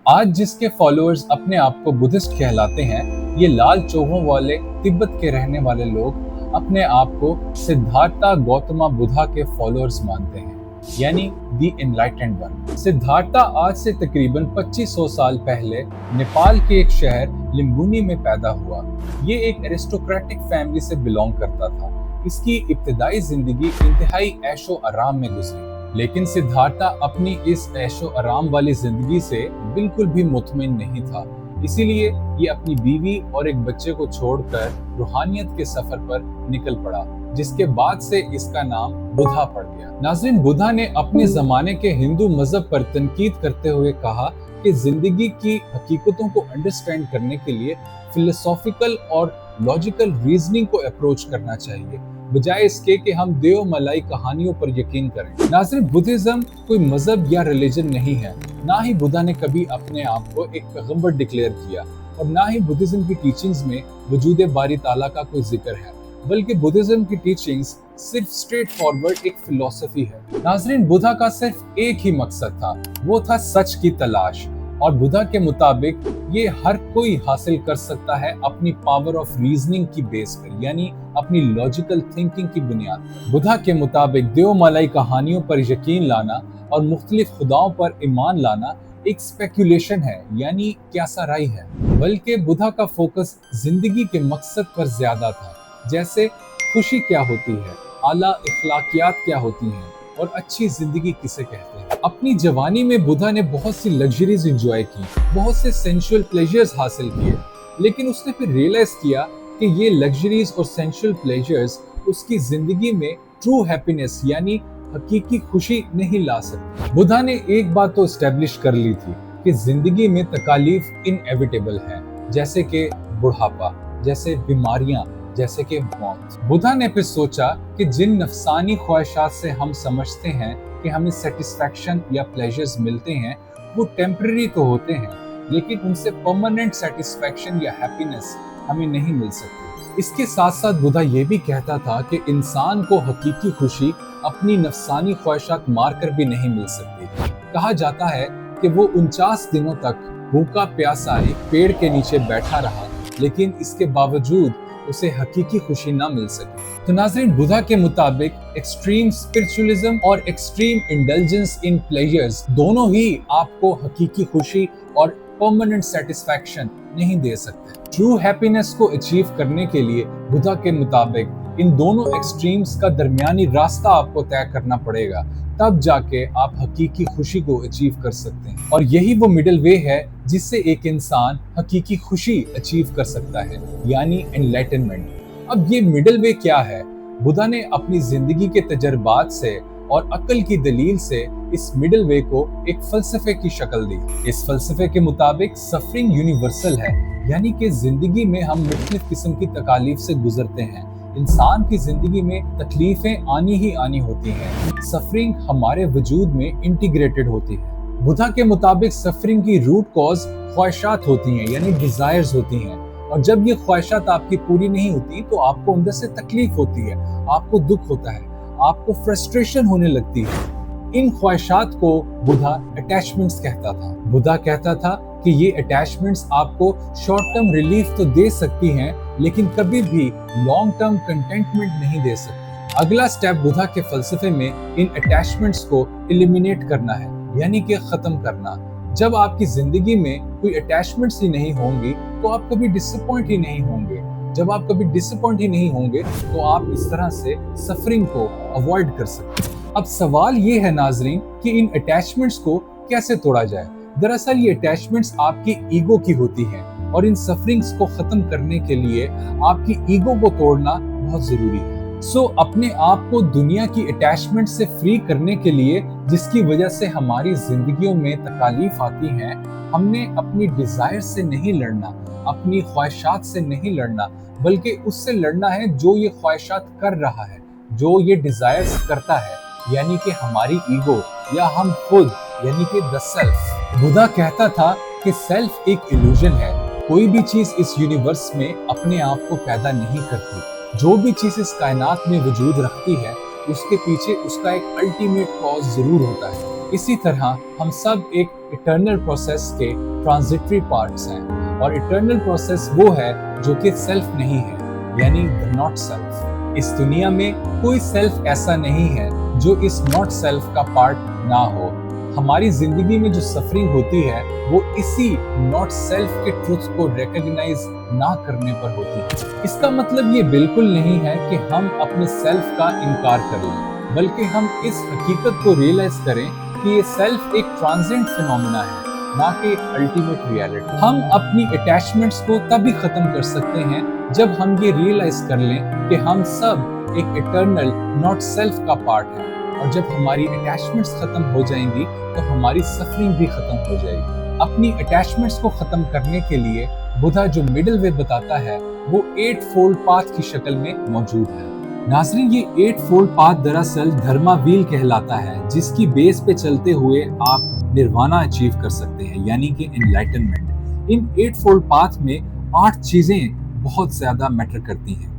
आज जिसके फॉलोअर्स अपने आप को बुद्धिस्ट कहलाते हैं, ये लाल चोगों वाले तिब्बत के रहने वाले लोग अपने आप को सिद्धार्था गौतम बुद्धा के फॉलोअर्स मानते हैं, यानी दी एनलाइटेंड वन। सिद्धार्था आज से तकरीबन 2500 साल पहले नेपाल के एक शहर लिम्बुनी में पैदा हुआ। ये एक एरिस्टोक्रेटिक फैमिली से बिलोंग करता था। इसकी इब्तिदाई जिंदगी इंतहाई ऐशो आराम में गुजरी, लेकिन सिद्धार्था अपनी इस ऐशो आराम वाली जिंदगी से बिल्कुल भी मुतमिन नहीं था। इसीलिए ये अपनी बीवी और एक बच्चे को छोड़कर रूहानियत के सफर पर निकल पड़ा, जिसके बाद से इसका नाम बुद्धा पड़ गया। नाज़रीन, बुद्धा ने अपने जमाने के हिंदू मजहब पर तनकीद करते हुए कहा कि जिंदगी की हकीकतों को अंडरस्टैंड करने के लिए फिलोसॉफिकल और लॉजिकल रीजनिंग को अप्रोच करना चाहिए, बजाय इसके कि हम देव मलाई कहानियों पर यकीन करें। नाज़रीन, बुद्धिज्म कोई मजहब या रिलीजन नहीं है। ना ही बुद्धा ने कभी अपने आप को एक पैगंबर डिक्लेयर किया, और ना ही बुद्धिज्म की टीचिंग्स में वजूद बारी ताला का कोई जिक्र है, बल्कि बुद्धिज्म की टीचिंग्स सिर्फ स्ट्रेट फॉरवर्ड एक फिलॉसफी है। नाज़रीन, बुद्धा का सिर्फ एक ही मकसद था, वो था सच की तलाश। और बुद्धा के मुताबिक ये हर कोई हासिल कर सकता है अपनी पावर ऑफ रीजनिंग की बेस पर, यानी अपनी लॉजिकल थिंकिंग की बुनियाद पर। बुद्धा के मुताबिक देव मलाई कहानियों पर यकीन लाना और मुख्तलिफ खुदाओं पर ईमान लाना एक स्पेकुलेशन है, यानी क्यासा-राई है। बल्कि बुद्धा का फोकस जिंदगी के मकसद पर ज्यादा था, जैसे खुशी क्या होती है, आला इखलाकियात क्या होती हैं, और अच्छी जिंदगी किसे कहते हैं। अपनी जवानी में बुद्धा ने बहुत सी लग्जरीज एंजॉय की, बहुत से सेंसुअल प्लेजर्स हासिल किए, लेकिन उसने फिर रियलाइज किया कि ये लग्जरीज और सेंसुअल प्लेजर्स उसकी जिंदगी में ट्रू हैप्पीनेस यानी हकीकी खुशी नहीं ला सकते। बुद्धा ने एक बात तो एस्टेब्लिश कर ली थी कि जिंदगी में तकालीफ इनएविटेबल हैं, जैसे कि बुढ़ापा, जैसे बीमारियां, जैसे कि मौत। बुद्धा ने फिर सोचा कि जिन नफसानी ख्वाहिशात से हम समझते हैं कि हमें सेटिस्फैक्शन या प्लेजर्स मिलते हैं, वो टेम्पररी तो होते हैं, लेकिन उनसे परमानेंट सेटिस्फैक्शन या हैप्पीनेस हमें नहीं मिल सकती। इसके साथ साथ बुद्धा ये भी कहता था कि इंसान को हकीकी खुशी अपनी नफसानी ख्वाहिशात मार कर भी नहीं मिल सकती। कहा जाता है कि वो 49 दिनों तक भूखा प्यासा एक पेड़ के नीचे बैठा रहा, लेकिन इसके बावजूद उसे हकीकी खुशी ना मिल सके। तो नाज़रीन, बुद्धा के मुताबिक एक्सट्रीम स्पिरिचुअलिज्म और एक्सट्रीम इंडल्जेंस इन प्लेजर्स दोनों ही आपको हकीकी खुशी और परमानेंट सेटिस्फैक्शन नहीं दे सकते। ट्रू हैप्पीनेस को अचीव करने के लिए बुद्धा के मुताबिक इन दोनों एक्सट्रीम्स का दरमियानी रास्ता आपको तय करना पड़ेगा, तब जाके आप हकीकी खुशी को अचीव कर सकते हैं। और यही वो मिडिल वे है जिससे एक इंसान हकीकी खुशी अचीव कर सकता है, यानी एनलाइटनमेंट। अब ये मिडिल वे क्या है? बुद्धा ने अपनी जिंदगी के तजर्बात से और अक्ल की दलील से इस मिडिल वे को एक फलसफे की शक्ल दी। इस फलसफे के मुताबिक सफरिंग यूनिवर्सल है, यानी कि जिंदगी में हम मुख्तलिफ किस्म की तकालीफ से गुजरते हैं। इंसान की जिंदगी में तकलीफें आनी ही आनी होती हैं। सफरिंग हमारे वजूद में इंटीग्रेटेड होती है। बुद्धा के मुताबिक सफरिंग की रूट कॉज ख्वाहिशात होती हैं, यानी डिजायर्स होती हैं, और जब ये ख्वाहिशात आपकी पूरी नहीं होती तो आपको अंदर से तकलीफ होती है, आपको दुख होता है, आपको फ्रस्ट्रेशन होने लगती है। इन ख्वाहिशात को बुद्धा अटैचमेंट्स कहता था। बुद्धा कहता था कि ये अटैचमेंट्स आपको शॉर्ट टर्म रिलीफ तो दे सकती हैं, लेकिन कभी भी लॉन्ग टर्म कंटेंटमेंट नहीं दे सकती। अगला स्टेप बुद्धा के फलसफे में इन अटैचमेंट्स को एलिमिनेट करना है, यानी कि खत्म करना। जब आपकी जिंदगी में कोई अटैचमेंट्स ही नहीं होंगी तो आप कभी डिसअपॉइंट ही नहीं होंगे। जब आप कभी डिसअपॉइंट ही नहीं होंगे तो आप इस तरह से सफरिंग को अवॉइड कर सकते हैं। अब सवाल ये है नाजरीन कि इन अटैचमेंट्स को कैसे तोड़ा जाए। दरअसल ये अटैचमेंट्स आपकी ईगो की होती हैं, और इन सफरिंग्स को खत्म करने के लिए आपकी ईगो को तोड़ना बहुत जरूरी है। अपने आप को दुनिया की अटैचमेंट से फ्री करने के लिए, जिसकी वजह से हमारी जिंदगियों में तकालीफ आती हैं, हमने अपनी डिजायर से नहीं लड़ना, अपनी ख्वाहिशात से नहीं लड़ना, बल्कि उससे लड़ना है जो ये ख्वाहिशात कर रहा है, जो ये डिजायर्स करता है, यानी कि हमारी ईगो या हम खुद, यानी कि द सेल्फ। बुद्धा कहता था कि सेल्फ एक इल्यूजन है। कोई भी चीज इस यूनिवर्स में अपने आप को पैदा नहीं करती। जो भी चीज इस कायनात में वजूद रखती है, उसके पीछे उसका एक अल्टीमेट कॉज जरूर होता है। इसी तरह हम सब एक इटर्नल प्रोसेस के ट्रांजिटरी पार्ट्स हैं, और इटर्नल प्रोसेस वो है जो कि सेल्फ नहीं है, यानी द नॉट सेल्फ। इस दुनिया में कोई सेल्फ ऐसा नहीं है जो इस नॉट सेल्फ का पार्ट ना हो। हमारी जिंदगी में जो सफरिंग होती है वो इसी नॉट सेल्फ के ट्रुथ को रिकॉग्नाइज ना करने पर होती है। इसका मतलब ये बिल्कुल नहीं है कि हम अपने सेल्फ का इनकार कर लें, बल्कि हम इस हकीकत को रियलाइज करें कि ये सेल्फ एक ट्रांजिएंट फिनोमेना है, ना कि अल्टीमेट रियलिटी। हम अपनी अटैचमेंट्स को तभी खत्म कर सकते हैं जब हम ये रियलाइज कर लें कि हम सब एक इटर्नल नॉट सेल्फ का पार्ट है, और जब हमारी अटैचमेंट्स खत्म हो जाएंगी तो हमारी सफरिंग भी खत्म हो जाएगी। अपनी अटैचमेंट्स को खत्म करने के लिए बुद्धा जो मिडिल वे बताता है वो 8 फोल्ड पाथ की शक्ल में मौजूद है। नाज़रीन, ये 8 फोल्ड पाथ दरअसल धर्मा व्हील कहलाता है, जिसकी बेस पे चलते हुए आप निर्वाणा अचीव कर सकते हैं, यानी कि एनलाइटनमेंट। इन 8 फोल्ड पाथ में 8 चीजें बहुत ज्यादा मैटर करती हैं।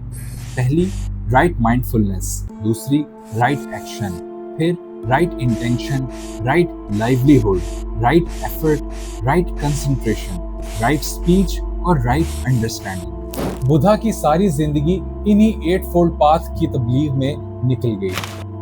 पहली, राइट माइंडफुलनेस। दूसरी, राइट एक्शन। फिर right intention, right livelihood, right effort, right concentration, right speech और राइट अंडरस्टैंडिंग। बुद्धा की सारी जिंदगी इन्हीं 8 फोल्ड पाथ की तबलीग में निकल गई।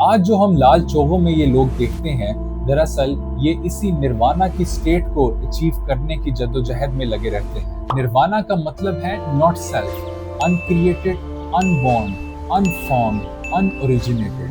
आज जो हम लाल चौकों में ये लोग देखते हैं, दरअसल ये इसी निर्वाणा की स्टेट को अचीव करने की जद्दोजहद में लगे रहते हैं। निर्वाणा का मतलब है not self, uncreated, unborn, unformed, अनओरिजिनेटेड।